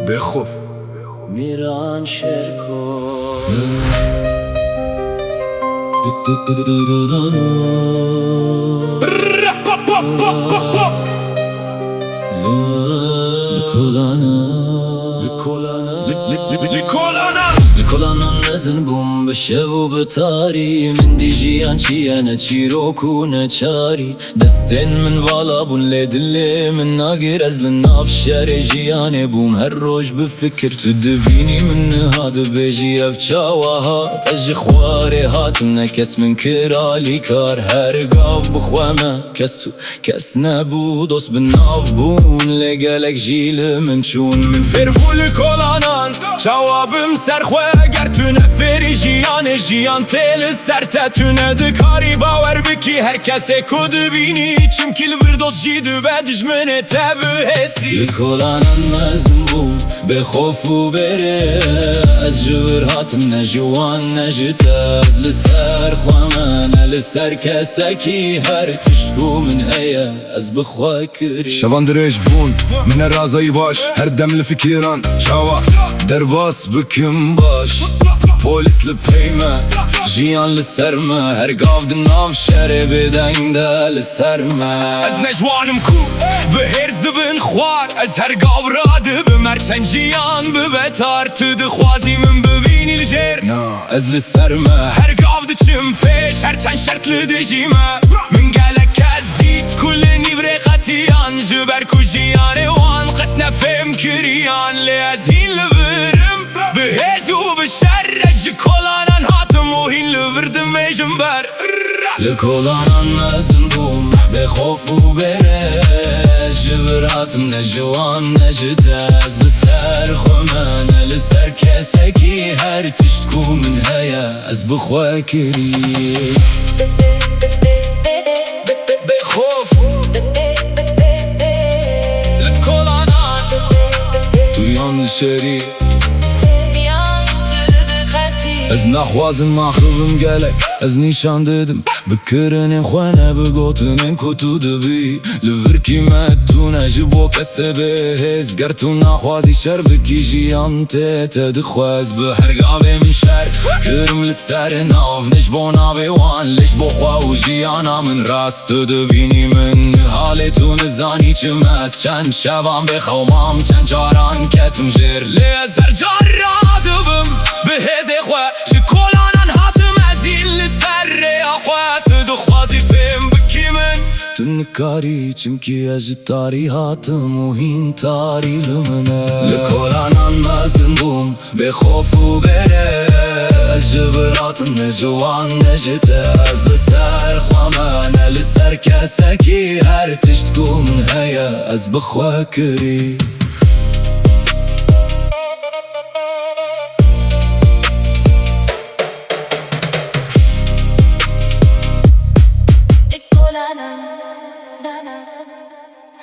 بخوف میران شرکو لكولانا نزن بوم بشو بتاري من دي جيان چيانا چيروكو نچاري دستين من والا بون لدلي من ناقر ازل الناف شاري جياني بوم هر روج بفكر تدبيني من هاد بيجي افچاوها اج خواري هاتم نكس من كرالي كار هر قاف بخوامه كستو كس نبو دوس بالناف بون لقالك جيل من شون من فربو لكولانان جوابم سرخوه گر تو نفری جیان تیل سرته تو ندکاری باور بکی هر کسی کد بینی چم کل وردوس جید بدج من تبه حسی لكولانا مزن بوم بخوف و بره از جور هاتم نجوان نجتاز لسر خوامن لسر کسکی هر تشتکو من هيا از بخوا كري شوان دريج بون من الرازي باش هر دم لفكيران شوا درباس بكم باش بوليس لبيما جيان لسرما هر قاف دناف شاري بدين دا لسرما از نجوانم كو بهرز دبن خوار از هر قاف راد بمرچن جيان ببتار تو دخوازي من ببيني الجير از لسرما هر قاف دچم پیش هر چند شرط لدجيما من قالك از ديت كل نيفري قتيان جبر كو جيان وان قتنا فهم كريان لازهين لبرم بهزو بشرج كولانا هاتم وهين لبردم جنبر لكولانا مزن بوم بخوف و برج جبراتم نجوان نجتاز لسر خومن لسر كسكي هر تشتكو من هيا از بخوا كري بخوف لكولانا تويان الشري از نخوازم مخروبم گلک از نیشان ددم بکرنین خوانه بگوتنین کتو دبی لورکی مدتو نجبو کسبه هز گرتو نخوازی شر بکی جیان تدخواز بحر قابه من شر کرم لسر ناف نجبو نابه وان لجبو خواو جیانا من راست دبینی من حالتو نزانی چم از چند شبام بخوامم چند جاران کتم جر لیزر جارادبم بهزه خواه جکولانا هاتم ازین لسر اخوات دخوازی فهم بکی من تنکاری چمکی اجتاری هاتم وهین تاری لمنه لكولانا مزن بوم بخوف و بره جبراتم نجوان نجتاز لسر خوامن لسر کسکی هر تشتکو من هيا از بخوا كري